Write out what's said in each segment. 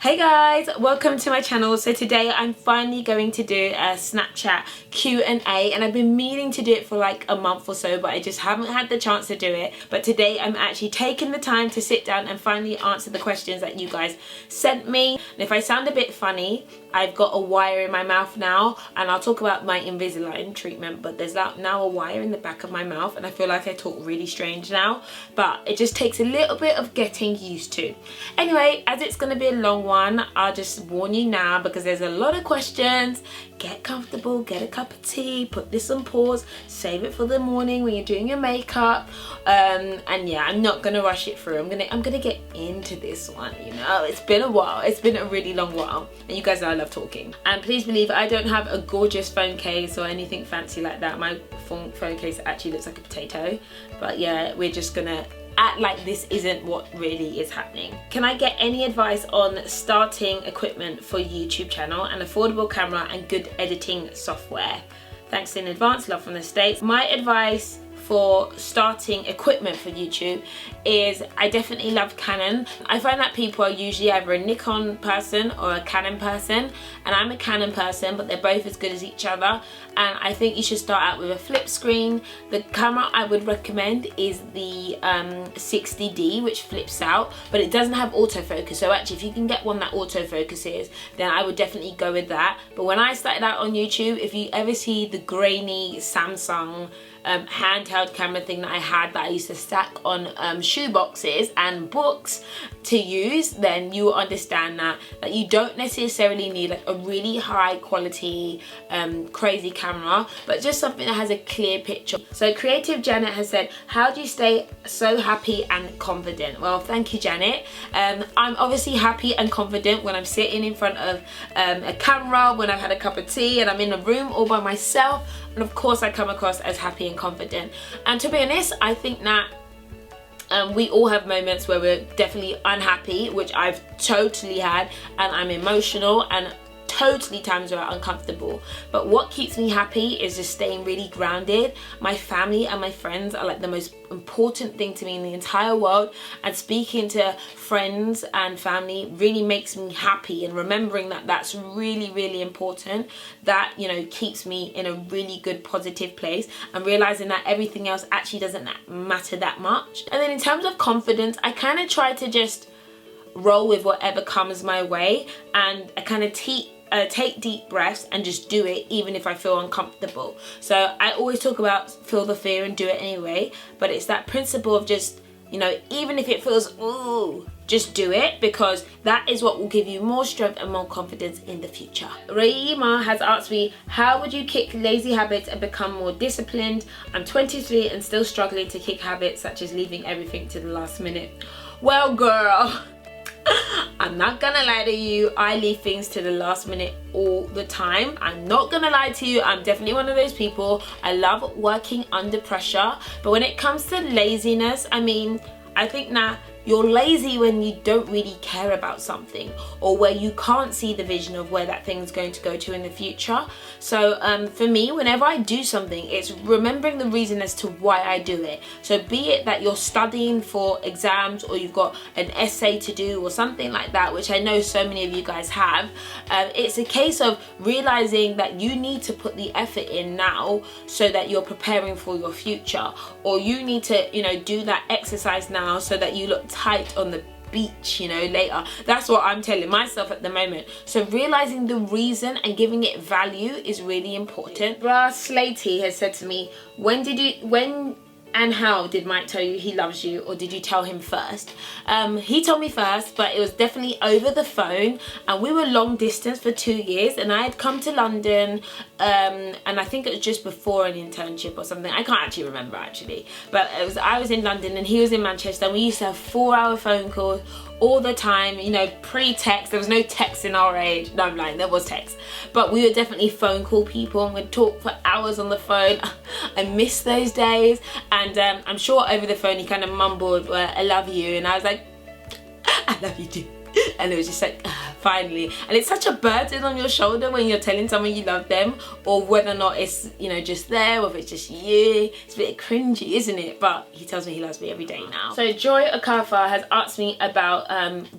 Hey guys, welcome to my channel. So today I'm finally going to do a Snapchat Q&A, and I've been meaning to do it for like a month or so, but I just haven't had the chance to do it. But today I'm actually taking the time to sit down and finally answer the questions that you guys sent me. And if I sound a bit funny, I've got a wire in my mouth now, and I'll talk about my Invisalign treatment, but there's now a wire in the back of my mouth and I feel like I talk really strange now, but it just takes a little bit of getting used to. Anyway, as it's going to be a long one, I'll just warn you now because there's a lot of questions. Get comfortable, get a cup of tea, put this on pause, save it for the morning when you're doing your makeup, and yeah, I'm not gonna rush it through. I'm gonna get into this one. You know, it's been a while, it's been a really long while, and you guys know I love talking. And please believe I don't have a gorgeous phone case or anything fancy like that. My phone case actually looks like a potato, but yeah, we're just gonna act like this isn't what really is happening. Can I get any advice on starting equipment for YouTube channel, an affordable camera and good editing software? Thanks in advance, love from the States. My advice for starting equipment for YouTube is I definitely love Canon. I find that people are usually either a Nikon person or a Canon person, and I'm a Canon person, but they're both as good as each other, and I think you should start out with a flip screen. The camera I would recommend is the 60D, which flips out, but it doesn't have autofocus, so actually if you can get one that autofocuses, then I would definitely go with that. But when I started out on YouTube, if you ever see the grainy Samsung handheld camera thing that I had that I used to stack on shoe boxes and books to use, then you will understand that you don't necessarily need like a really high quality crazy camera, but just something that has a clear picture. So Creative Janet has said, how do you stay so happy and confident? Well, thank you, Janet. I'm obviously happy and confident when I'm sitting in front of a camera, when I've had a cup of tea and I'm in a room all by myself, and of course I come across as happy and confident. And to be honest, I think that we all have moments where we're definitely unhappy, which I've totally had, and I'm emotional, and totally times where I'm uncomfortable. But what keeps me happy is just staying really grounded. My family and my friends are like the most important thing to me in the entire world, and speaking to friends and family really makes me happy, and remembering that that's really important, that, you know, keeps me in a really good positive place, and realizing that everything else actually doesn't matter that much. And then in terms of confidence, I kind of try to just roll with whatever comes my way, and I kind of take deep breaths and just do it even if I feel uncomfortable. So I always talk about feel the fear and do it anyway, but it's that principle of just, you know, even if it feels ooh, just do it, because that is what will give you more strength and more confidence in the future. Raima has asked me, how would you kick lazy habits and become more disciplined? I'm 23 and still struggling to kick habits such as leaving everything to the last minute. Well, girl, I'm not gonna lie to you, I leave things to the last minute all the time. I'm not gonna lie to you, I'm definitely one of those people. I love working under pressure, but when it comes to laziness, I mean, I think now you're lazy when you don't really care about something, or where you can't see the vision of where that thing's going to go to in the future. So for me, whenever I do something, it's remembering the reason as to why I do it. So be it that you're studying for exams, or you've got an essay to do or something like that, which I know so many of you guys have, it's a case of realizing that you need to put the effort in now so that you're preparing for your future, or you need to, you know, do that exercise now so that you look tight on the beach, you know, later. That's what I'm telling myself at the moment. So realizing the reason and giving it value is really important. Bra Slatey has said to me, when and how did Mike tell you he loves you, or did you tell him first? He told me first, but it was definitely over the phone, and we were long distance for 2 years, and I had come to London, and I think it was just before an internship or something. I can't actually remember actually, but I was in London and he was in Manchester, and we used to have 4-hour phone calls all the time, you know, pre-text. There was no text in our age. No, I'm lying, there was text, but we were definitely phone call people, and we'd talk for hours on the phone. I miss those days. And I'm sure over the phone he kind of mumbled, I love you, and I was like, I love you too. And it was just like, finally. And it's such a burden on your shoulder when you're telling someone you love them, or whether or not it's, you know, just there, or if it's just you. It's a bit cringy, isn't it? But he tells me he loves me every day now. So Joy Okafor has asked me about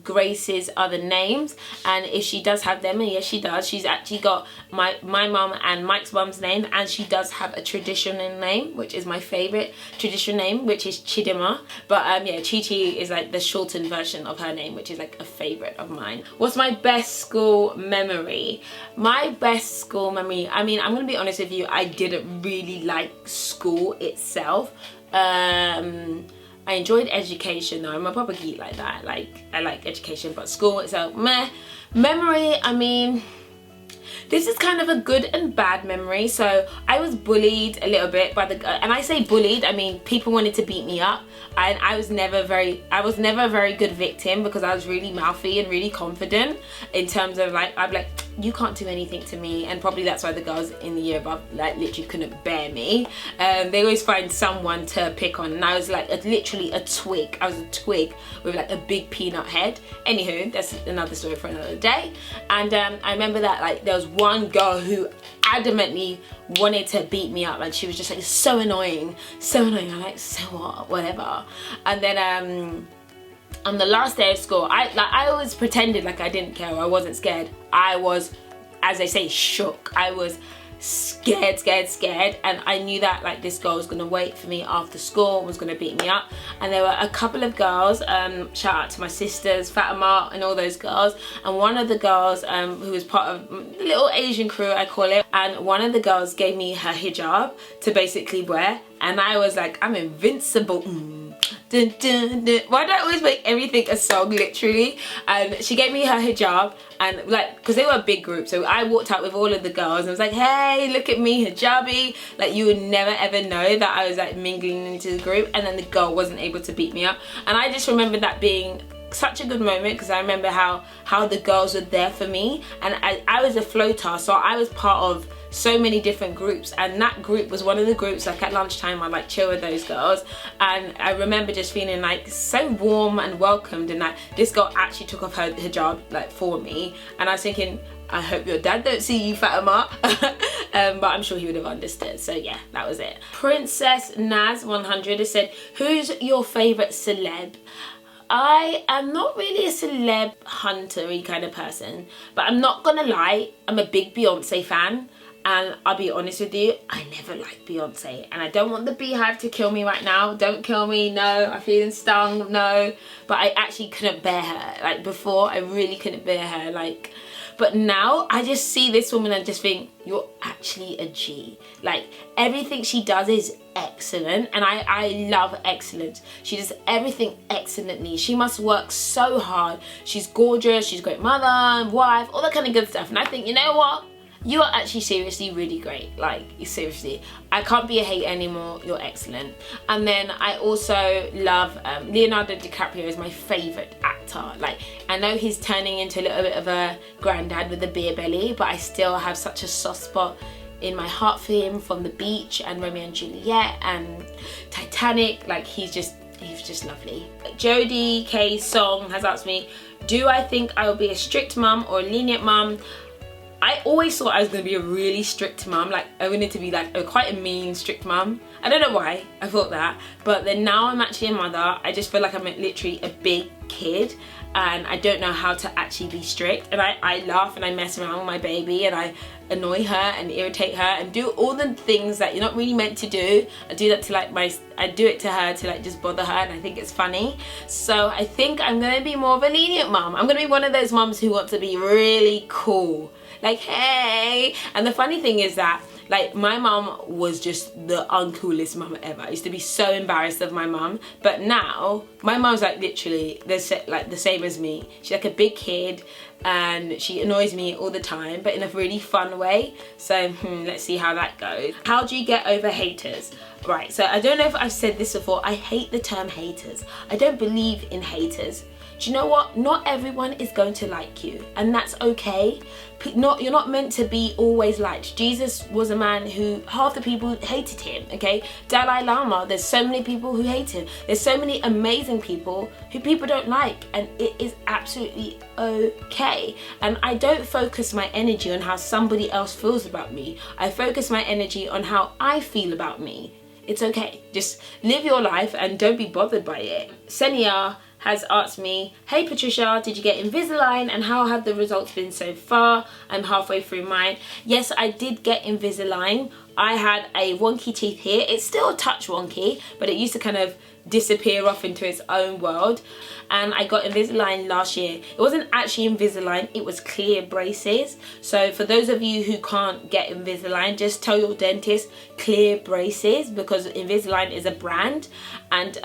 Grace's other names, and if she does have them, and yes she does. She's actually got my mum and Mike's mum's name, and she does have a traditional name, which is my favourite traditional name, which is Chidima. But yeah, Chi Chi is like the shortened version of her name, which is like a favourite of mine. What's my best school memory? My best school memory, I mean, I'm gonna be honest with you, I didn't really like school itself. I enjoyed education though. I'm a proper geek like that. Like, I like education, but school itself, meh. Memory, I mean, this is kind of a good and bad memory. So I was bullied a little bit by the, and I say bullied, I mean people wanted to beat me up, and I was never a very good victim, because I was really mouthy and really confident in terms of like, I'd be like, you can't do anything to me, and probably that's why the girls in the year above like literally couldn't bear me. They always find someone to pick on, and I was like literally a twig. I was a twig with like a big peanut head. Anywho, that's another story for another day. And I remember that like there was one girl who adamantly wanted to beat me up, and she was just like so annoying. I'm like, so what, whatever. And then on the last day of school, I always pretended like I didn't care, or I wasn't scared. I was, as they say, shook. I was scared, and I knew that like this girl was gonna wait for me after school, was gonna beat me up. And there were a couple of girls, shout out to my sisters, Fatima and all those girls, and one of the girls who was part of the little Asian crew, I call it, and one of the girls gave me her hijab to basically wear, and I was like, I'm invincible. Dun, dun, dun. Why do I always make everything a song, literally? And she gave me her hijab, and like, because they were a big group, so I walked out with all of the girls and I was like, hey, look at me, hijabi. Like, you would never ever know that I was like mingling into the group, and then the girl wasn't able to beat me up. And I just remember that being such a good moment, because I remember how the girls were there for me, and I was a floater, so I was part of so many different groups, and that group was one of the groups like at lunchtime I like chill with those girls. And I remember just feeling like so warm and welcomed, and like this girl actually took off her hijab like for me, and I was thinking, I hope your dad don't see you, Fatima. But I'm sure he would have understood. So yeah, that was it. Princess Naz 100 has said, who's your favourite celeb? I am not really a celeb hunter-y kind of person, but I'm not gonna lie, I'm a big Beyonce fan. And I'll be honest with you, I never liked Beyonce, and I don't want the beehive to kill me right now. Don't kill me, no. I'm feeling stung, no. But I actually couldn't bear her. Like before, I really couldn't bear her. Like, but now I just see this woman and just think, you're actually a G. Like everything she does is excellent, and I love excellence. She does everything excellently. She must work so hard. She's gorgeous, she's a great mother, wife, all that kind of good stuff. And I think, you know what? You are actually seriously really great. Like, seriously, I can't be a hater anymore. You're excellent. And then I also love Leonardo DiCaprio is my favourite actor. Like, I know he's turning into a little bit of a granddad with a beer belly, but I still have such a soft spot in my heart for him, from The Beach and Romeo and Juliet and Titanic. Like, he's just lovely. Jodie K Song has asked me, do I think I will be a strict mum or a lenient mum? I always thought I was going to be a really strict mum. Like, I wanted to be like quite a mean, strict mum. I don't know why I thought that. But then now I'm actually a mother, I just feel like I'm literally a big kid, and I don't know how to actually be strict. And I laugh and I mess around with my baby, and I annoy her and irritate her and do all the things that you're not really meant to do. I do that to like I do it to her to like just bother her, and I think it's funny. So I think I'm going to be more of a lenient mum. I'm going to be one of those mums who want to be really cool. Like, hey. And the funny thing is that, like, my mum was just the uncoolest mum ever. I used to be so embarrassed of my mum. But now, my mum's like literally the same as me. She's like a big kid, and she annoys me all the time, but in a really fun way. So, let's see how that goes. How do you get over haters? Right, so I don't know if I've said this before. I hate the term haters. I don't believe in haters. do you know what? Not everyone is going to like you, and that's okay. You're not meant to be always liked. Jesus was a man who half the people hated him, okay? Dalai Lama, there's so many people who hate him. There's so many amazing people who people don't like, and it is absolutely okay. And I don't focus my energy on how somebody else feels about me. I focus my energy on how I feel about me. It's okay. Just live your life and don't be bothered by it. Senia has asked me, hey Patricia, did you get Invisalign and how have the results been so far? I'm halfway through mine. Yes, I did get Invisalign. I had a wonky teeth here. It's still a touch wonky, but it used to kind of disappear off into its own world. And I got Invisalign last year. It wasn't actually Invisalign, it was clear braces. So for those of you who can't get Invisalign, just tell your dentist clear braces, because Invisalign is a brand. And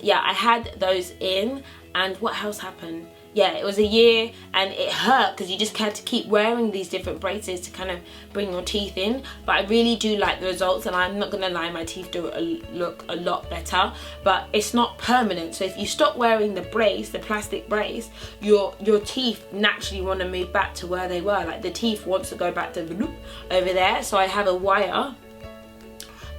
yeah, I had those in. And what else happened? Yeah, it was a year and it hurt because you just had to keep wearing these different braces to kind of bring your teeth in. But I really do like the results, and I'm not gonna lie, my teeth do look a lot better, but it's not permanent. So if you stop wearing the brace, the plastic brace, your teeth naturally want to move back to where they were. Like the teeth wants to go back to over there. So I have a wire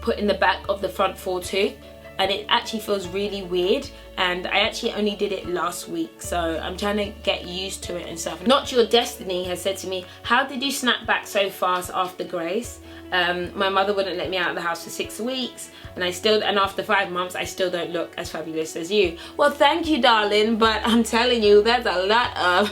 put in the back of the front foretooth, and it actually feels really weird, and I actually only did it last week, so I'm trying to get used to it and stuff. Not Your Destiny has said to me, how did you snap back so fast after Grace? My mother wouldn't let me out of the house for 6 weeks, and after 5 months I still don't look as fabulous as you. Well, thank you, darling, but I'm telling you, there's a lot of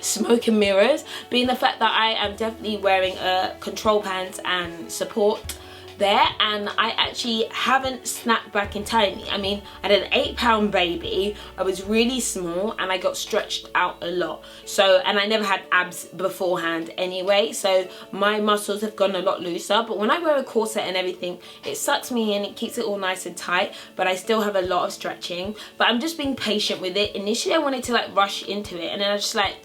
smoke and mirrors, being the fact that I am definitely wearing control pants and support there, and I actually haven't snapped back entirely. I mean, I had an 8-pound baby, I was really small, and I got stretched out a lot. So, and I never had abs beforehand anyway, so my muscles have gone a lot looser. But when I wear a corset and everything, it sucks me in, it keeps it all nice and tight, but I still have a lot of stretching. But I'm just being patient with it. Initially I wanted to like rush into it, and then I was just like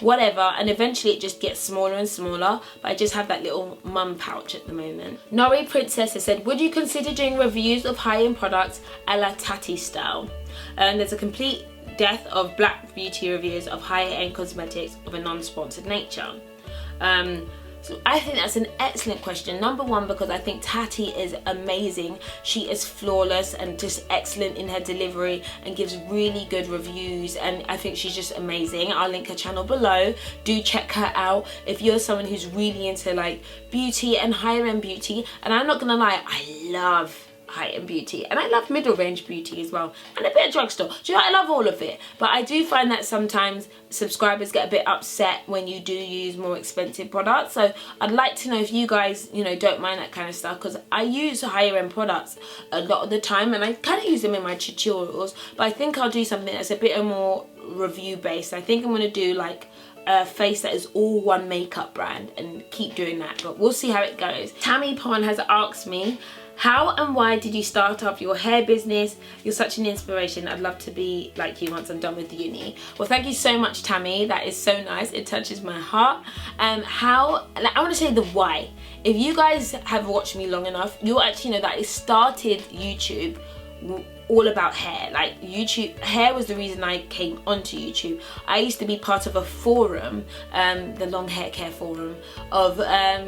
whatever, and eventually it just gets smaller and smaller. But I just have that little mum pouch at the moment. Nori Princess has said, would you consider doing reviews of high-end products a la Tati style? And there's a complete death of black beauty reviews of high-end cosmetics of a non-sponsored nature. So I think that's an excellent question. Number one, because I think Tati is amazing. She is flawless and just excellent in her delivery and gives really good reviews, and I think she's just amazing. I'll link her channel below. Do check her out if you're someone who's really into like beauty and higher end beauty. And I'm not gonna lie, I love high-end beauty, and I love middle range beauty as well, and a bit of drugstore. Do you know, I love all of it, but I do find that sometimes subscribers get a bit upset when you do use more expensive products. So I'd like to know if you guys, you know, don't mind that kind of stuff, because I use higher end products a lot of the time, and I kind of use them in my tutorials. But I think I'll do something that's a bit more review based. I think I'm going to do like a face that is all one makeup brand and keep doing that, but we'll see how it goes. Tammy Pond has asked me, how and why did you start off your hair business? You're such an inspiration. I'd love to be like you once I'm done with uni. Well, thank you so much, Tammy. That is so nice. It touches my heart. I want to say the why. If you guys have watched me long enough, you'll actually know that I started YouTube all about hair. Like YouTube, hair was the reason I came onto YouTube. I used to be part of a forum, the long hair care forum,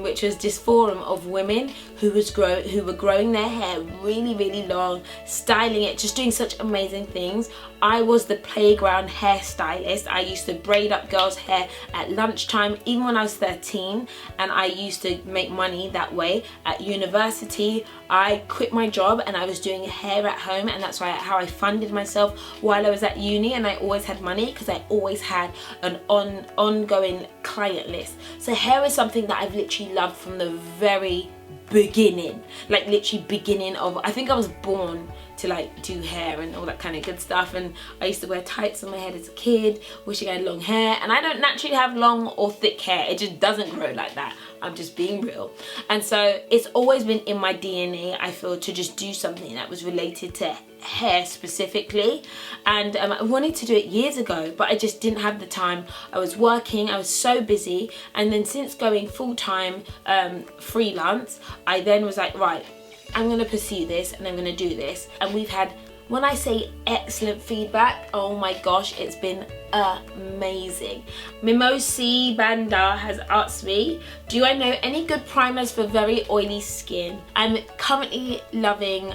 which was this forum of women who were growing their hair really, really long, styling it, just doing such amazing things. I was the playground hairstylist. I used to braid up girls' hair at lunchtime, even when I was 13, and I used to make money that way. At university, I quit my job and I was doing hair at home, and that's how I funded myself while I was at uni, and I always had money because I always had an ongoing client list. So hair is something that I've literally loved from the very beginning, like literally beginning of, I think I was born to like do hair and all that kind of good stuff. And I used to wear tights on my head as a kid, wishing I had long hair, and I don't naturally have long or thick hair. It just doesn't grow like that. I'm just being real. And so it's always been in my DNA, I feel, to just do something that was related to hair specifically. And I wanted to do it years ago, but I just didn't have the time. I was working, I was so busy, and then since going full-time freelance, I then was like, right, I'm gonna pursue this and I'm gonna do this. And we've when I say excellent feedback, oh my gosh, it's been amazing. Mimosi Banda has asked me, do I know any good primers for very oily skin? I'm currently loving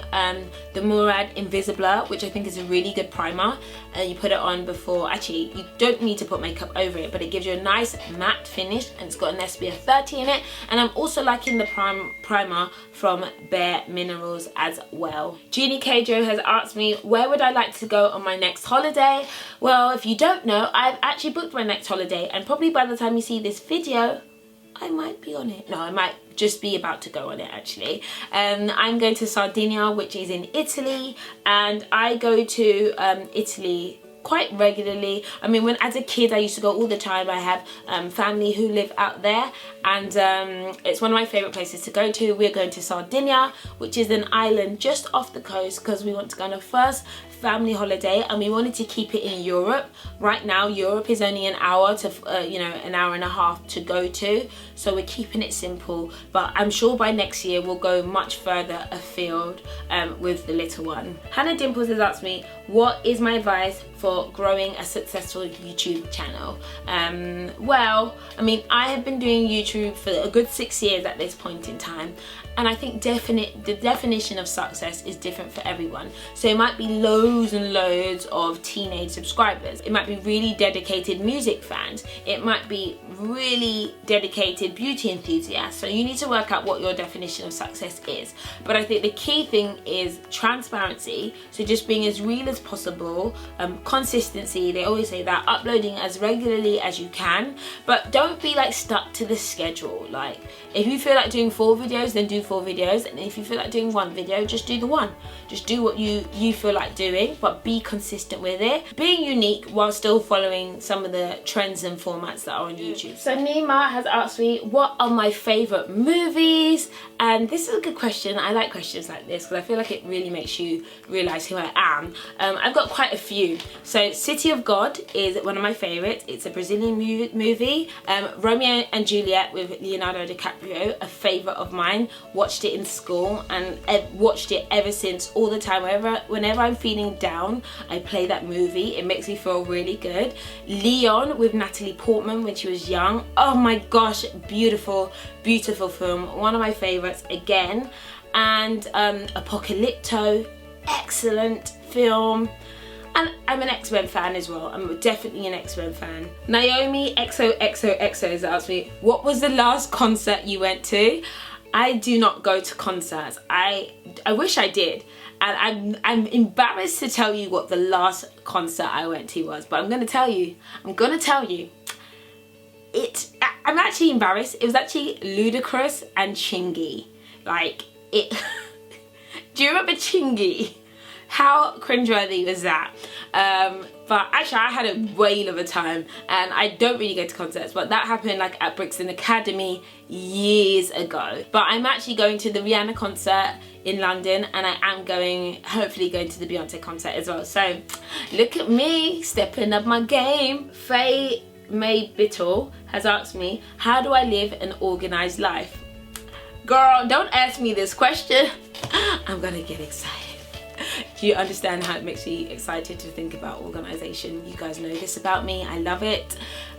the Murad Invisalign, which I think is a really good primer. You put it on before, actually you don't need to put makeup over it, but it gives you a nice matte finish and it's got an SPF 30 in it. And I'm also liking the primer from Bare Minerals as well. Jeannie Kjo has asked me, where would I like to go on my next holiday? Well, if you don't know, I've actually booked my next holiday, and probably by the time you see this video, I might be on it. No, I might just be about to go on it actually. I'm going to Sardinia, which is in Italy, and I go to Italy quite regularly. I mean, when as a kid I used to go all the time. I have family who live out there, and it's one of my favorite places to go to. We're going to Sardinia, which is an island just off the coast, because we want to go on a first family holiday and we wanted to keep it in Europe. Right now Europe is only an hour to you know, an hour and a half to go to, so we're keeping it simple, but I'm sure by next year we'll go much further afield with the little one. Hannah Dimples has asked me, what is my advice for growing a successful YouTube channel? Well, I mean, I have been doing YouTube for a good 6 years at this point in time, and I think the definition of success is different for everyone. So it might be loads and loads of teenage subscribers. It might be really dedicated music fans. It might be really dedicated beauty enthusiasts. So you need to work out what your definition of success is. But I think the key thing is transparency. So just being as real as possible, consistency, they always say that, uploading as regularly as you can, but don't be like stuck to the schedule. Like, if you feel like doing 4 videos, then do 4 videos, and if you feel like doing 1 video, just do the one. Just do what you feel like doing, but be consistent with it. Being unique while still following some of the trends and formats that are on YouTube. So Nima has asked me, what are my favourite movies? And this is a good question. I like questions like this because I feel like it really makes you realise who I am. I've got quite a few. So City of God is one of my favourites. It's a Brazilian movie. Romeo and Juliet with Leonardo DiCaprio, a favourite of mine. Watched it in school and watched it ever since, all the time. Whenever I'm feeling down, I play that movie. It makes me feel really good. Leon with Natalie Portman when she was young. Oh my gosh, beautiful, beautiful film. One of my favourites again. And Apocalypto, excellent film. And I'm an X-Men fan as well. I'm definitely an X-Men fan. Naomi XOXOXO has asked me, what was the last concert you went to? I do not go to concerts. I wish I did. And I'm embarrassed to tell you what the last concert I went to was, but I'm gonna tell you. I'm actually embarrassed. It was actually Ludacris and Chingy. Like, it do you remember Chingy? How cringeworthy was that? But actually I had a whale of a time, and I don't really go to concerts, but that happened like at Brixton Academy years ago. But I'm actually going to the Rihanna concert in London, and I am hopefully going to the Beyonce concert as well. So look at me stepping up my game. Faye May Bittle has asked me, how do I live an organised life? Girl, don't ask me this question. I'm gonna get excited. Do you understand how it makes me excited to think about organisation? You guys know this about me. I love it.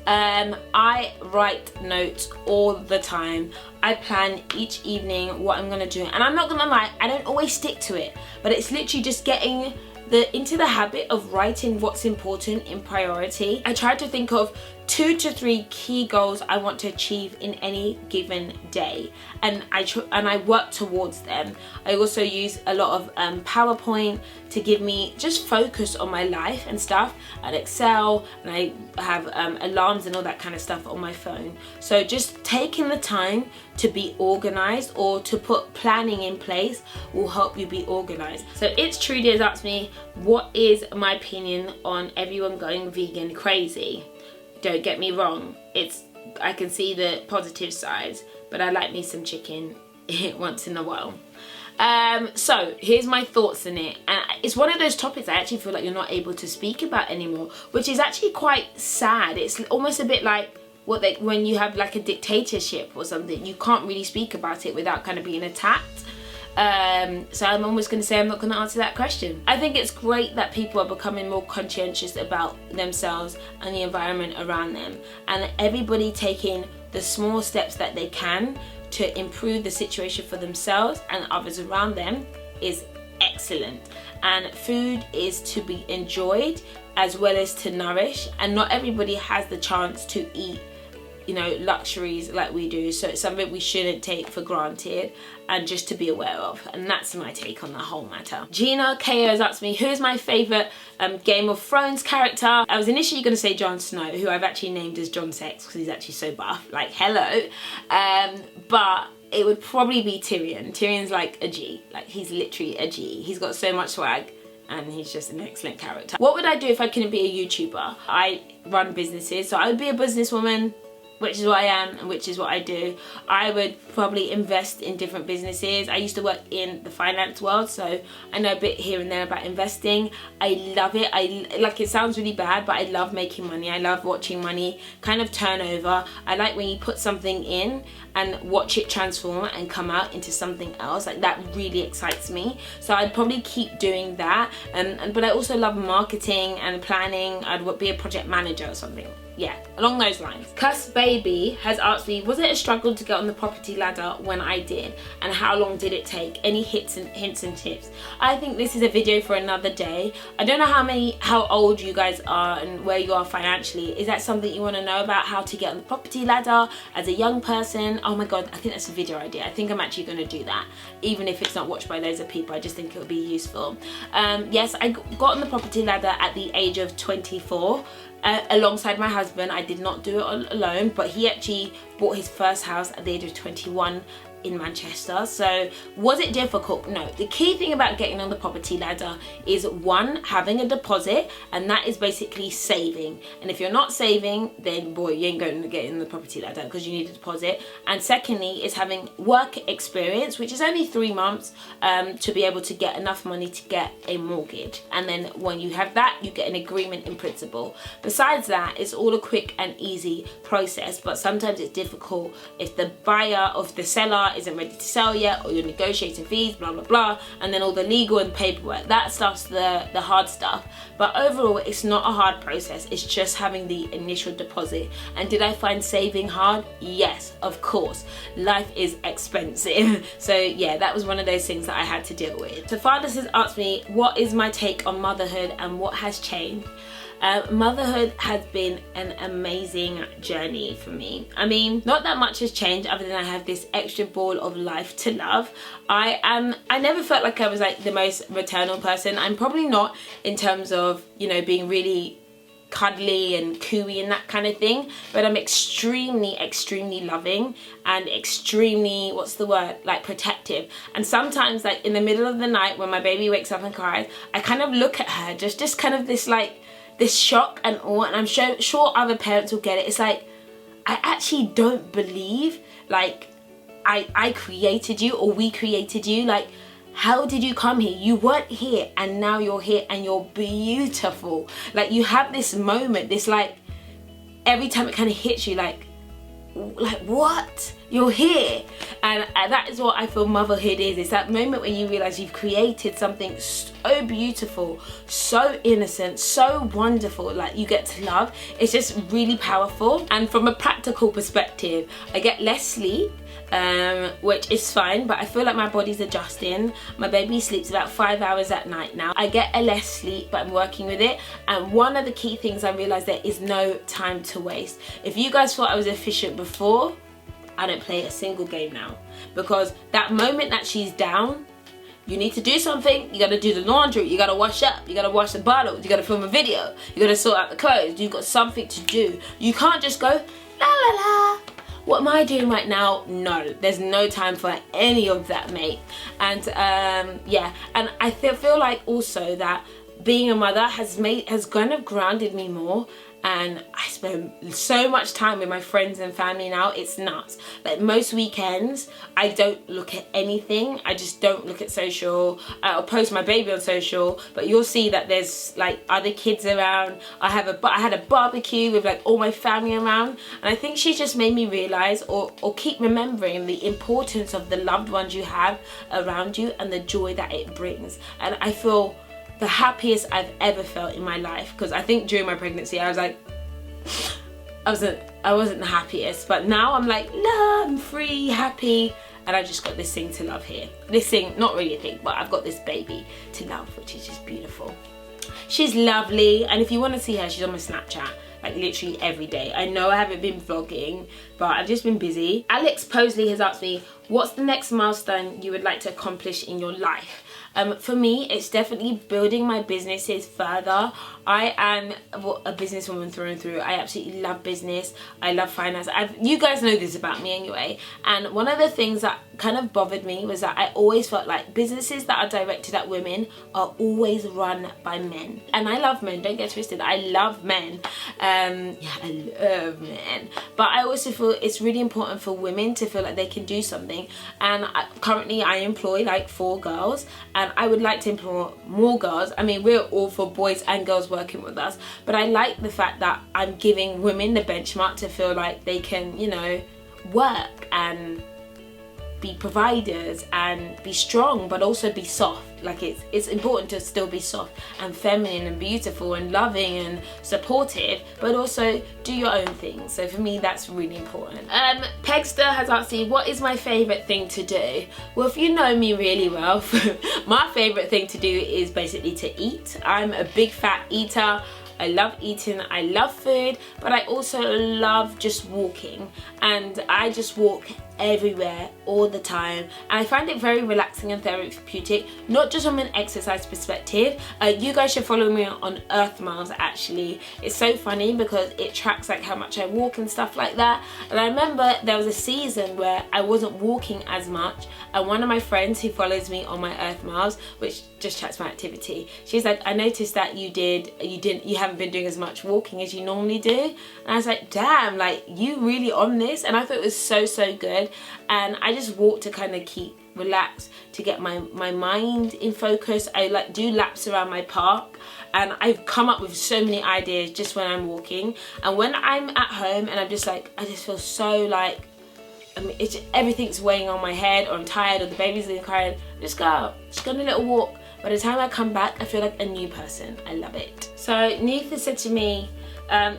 I write notes all the time. I plan each evening what I'm going to do. And I'm not going to lie, I don't always stick to it. But it's literally just getting into the habit of writing what's important in priority. I try to think of 2 to 3 key goals I want to achieve in any given day, and I work towards them. I also use a lot of PowerPoint to give me just focus on my life and stuff, and Excel, and I have alarms and all that kind of stuff on my phone. So just taking the time to be organized or to put planning in place will help you be organized. So It's Trudy has asked me, what is my opinion on everyone going vegan crazy? Don't get me wrong, I can see the positive sides, but I like me some chicken once in a while. So here's my thoughts on it, and it's one of those topics I actually feel like you're not able to speak about anymore, which is actually quite sad. It's almost a bit like when you have like a dictatorship or something, you can't really speak about it without kind of being attacked. So I'm almost going to say I'm not going to answer that question. I think it's great that people are becoming more conscientious about themselves and the environment around them, and everybody taking the small steps that they can to improve the situation for themselves and others around them is excellent. And food is to be enjoyed as well as to nourish, and not everybody has the chance to eat, you know, luxuries like we do, so it's something we shouldn't take for granted and just to be aware of. And that's my take on the whole matter. Gina KO has asked me, who's my favourite Game of Thrones character? I was initially going to say Jon Snow, who I've actually named as Jon Sex because he's actually so buff, like hello, but it would probably be Tyrion. Tyrion's like a G, like he's literally a G. He's got so much swag and he's just an excellent character. What would I do if I couldn't be a YouTuber? I run businesses, so I would be a businesswoman, which is what I am and which is what I do. I would probably invest in different businesses. I used to work in the finance world, so I know a bit here and there about investing. I love it. Like, it sounds really bad, but I love making money. I love watching money kind of turn over. I like when you put something in and watch it transform and come out into something else. Like, that really excites me. So I'd probably keep doing that. But I also love marketing and planning. I'd be a project manager or something. Yeah, along those lines. Cuss Baby has asked me, was it a struggle to get on the property ladder when I did? And how long did it take? Any hints and tips? I think this is a video for another day. I don't know how old you guys are and where you are financially. Is that something you want to know about, how to get on the property ladder as a young person? Oh my God, I think that's a video idea. I think I'm actually going to do that. Even if it's not watched by loads of people, I just think it would be useful. Yes, I got on the property ladder at the age of 24. Alongside my husband. I did not do it alone, but he actually bought his first house at the age of 21 in Manchester. So was it difficult? No. The key thing about getting on the property ladder is, one, having a deposit, and that is basically saving. And if you're not saving, then boy, you ain't going to get in the property ladder because you need a deposit. And secondly is having work experience, which is only 3 months, to be able to get enough money to get a mortgage. And then when you have that, you get an agreement in principle. Besides that, it's all a quick and easy process, but sometimes it's difficult if the buyer of the seller isn't ready to sell yet, or you're negotiating fees, blah blah blah, and then all the legal and paperwork, that stuff's the hard stuff. But overall, it's not a hard process. It's just having the initial deposit. And did I find saving hard? Yes, of course. Life is expensive. So yeah, that was one of those things that I had to deal with. So Fathers has asked me, what is my take on motherhood and what has changed? Motherhood has been an amazing journey for me. I mean, not that much has changed other than I have this extra ball of life to love. I never felt like I was like the most maternal person. I'm probably not in terms of, you know, being really cuddly and cooey and that kind of thing, but I'm extremely loving and extremely, what's the word, like protective. And sometimes, like in the middle of the night when my baby wakes up and cries, I kind of look at her, just kind of this like this shock and awe, and I'm sure other parents will get it. It's like, I actually don't believe like I created you, or we created you. Like, how did you come here? You weren't here and now you're here and you're beautiful. Like, you have this moment, this like, every time it kind of hits you, like what? You're here. And that is what I feel motherhood is. It's that moment when you realize you've created something so beautiful, so innocent, so wonderful, like you get to love. It's just really powerful. And from a practical perspective, I get less sleep, which is fine, but I feel like my body's adjusting. My baby sleeps about 5 hours at night now. I get a less sleep, but I'm working with it. And one of the key things I realized, there is no time to waste. If you guys thought I was efficient before, I don't play a single game now, because that moment that she's down, you need to do something. You gotta do the laundry, you gotta wash up, you gotta wash the bottles, you gotta film a video, you gotta sort out the clothes, you've got something to do. You can't just go la la la. What am I doing right now? No, there's no time for any of that, mate. And yeah, and I feel like also that being a mother has kind of grounded me more and I spend so much time with my friends and family now. It's nuts. Like most weekends I don't look at anything. I just don't look at social. I'll post my baby on social, but you'll see that there's like other kids around. I had a barbecue with like all my family around, and I think she just made me realize or keep remembering the importance of the loved ones you have around you and the joy that it brings. And I feel the happiest I've ever felt in my life, because I think during my pregnancy I was like, I wasn't the happiest, but now I'm like, no, I'm free, happy, and I just got this thing to love here. This thing, not really a thing, but I've got this baby to love, which is just beautiful. She's lovely, and if you want to see her, she's on my Snapchat like literally every day. I know I haven't been vlogging, but I've just been busy. Alex Posley has asked me, what's the next milestone you would like to accomplish in your life? For me, it's definitely building my businesses further. I am a businesswoman through and through. I absolutely love business. I love finance. You guys know this about me anyway. And one of the things that kind of bothered me was that I always felt like businesses that are directed at women are always run by men. And I love men, don't get twisted. I love men. Yeah, I love men. But I also feel it's really important for women to feel like they can do something. And currently I employ like 4 girls, and I would like to employ more girls. I mean, we're all for boys and girls working with us, but I like the fact that I'm giving women the benchmark to feel like they can, you know, work and be providers and be strong, but also be soft. Like it's important to still be soft and feminine and beautiful and loving and supportive, but also do your own thing. So for me, that's really important. Pegster has asked me, what is my favorite thing to do? Well, if you know me really well, my favorite thing to do is basically to eat. I'm a big fat eater. I love eating, I love food, but I also love just walking, and I just walk everywhere all the time, and I find it very relaxing and therapeutic, not just from an exercise perspective. You guys should follow me on Earth Miles. Actually, it's so funny because it tracks like how much I walk and stuff like that. And I remember there was a season where I wasn't walking as much, and one of my friends who follows me on my Earth Miles, which just tracks my activity, she's like, I noticed that you haven't been doing as much walking as you normally do. And I was like, damn, like you really on this? And I thought it was so good. And I just walk to kind of keep relaxed, to get my mind in focus. I like do laps around my park, and I've come up with so many ideas just when I'm walking. And when I'm at home and I'm just like, I just feel so like, I mean, everything's weighing on my head, or I'm tired, or the baby's getting crying, just go out, just go on a little walk. By the time I come back, I feel like a new person. I love it. So Neitha said to me,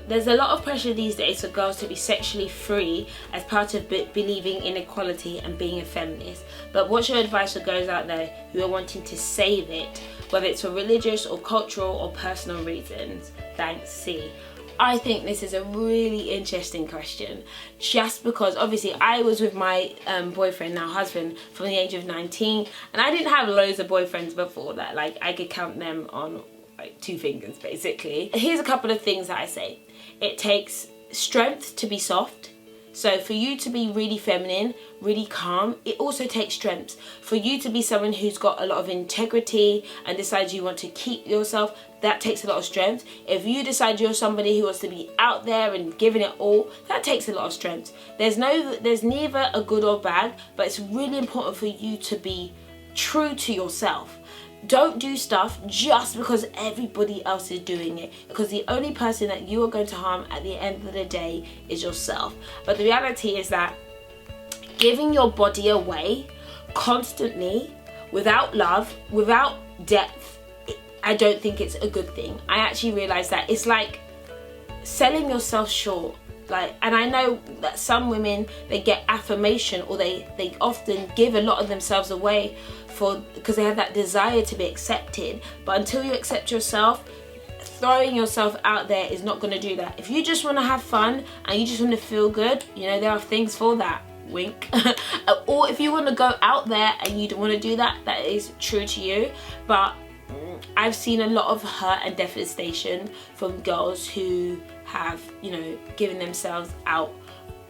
there's a lot of pressure these days for girls to be sexually free as part of believing in equality and being a feminist. But what's your advice for girls out there who are wanting to save it, whether it's for religious or cultural or personal reasons? Thanks, C. I think this is a really interesting question, just because obviously I was with my boyfriend, now husband, from the age of 19, and I didn't have loads of boyfriends before that. Like I could count them on like 2 fingers basically. Here's a couple of things that I say. It takes strength to be soft. So for you to be really feminine, really calm, it also takes strength. For you to be someone who's got a lot of integrity and decides you want to keep yourself, that takes a lot of strength. If you decide you're somebody who wants to be out there and giving it all, that takes a lot of strength. There's neither a good or bad, but it's really important for you to be true to yourself. Don't do stuff just because everybody else is doing it, because the only person that you are going to harm at the end of the day is yourself. But the reality is that giving your body away constantly, without love, without depth, I don't think it's a good thing. I actually realized that it's like selling yourself short. Like, and I know that some women, they get affirmation, or they often give a lot of themselves away because they have that desire to be accepted. But until you accept yourself, throwing yourself out there is not going to do that. If you just want to have fun and you just want to feel good, you know, there are things for that. Wink. Or if you want to go out there and you don't want to do that, that is true to you. But I've seen a lot of hurt and devastation from girls who have, you know, given themselves out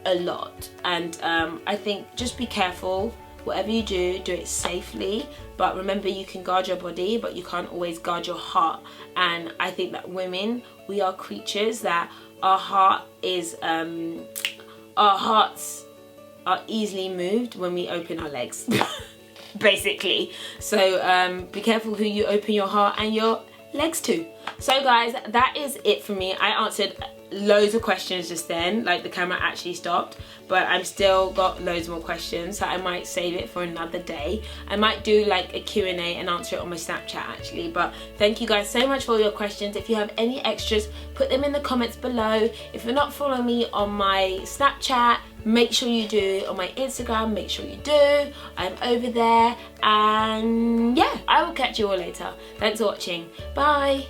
a lot. And I think just be careful. Whatever you do it safely. But remember, you can guard your body, but you can't always guard your heart. And I think that women, we are creatures that our hearts are easily moved when we open our legs. Basically. So be careful who you open your heart and your legs to. So guys, that is it for me. I answered loads of questions just then, like the camera actually stopped, but I'm still got loads more questions, so I might save it for another day. I might do like a Q&A and answer it on my Snapchat actually. But thank you guys so much for all your questions. If you have any extras, put them in the comments below. If you're not following me on my Snapchat, make sure you do. On my Instagram, make sure you do. I'm over there, and yeah, I will catch you all later. Thanks for watching. Bye.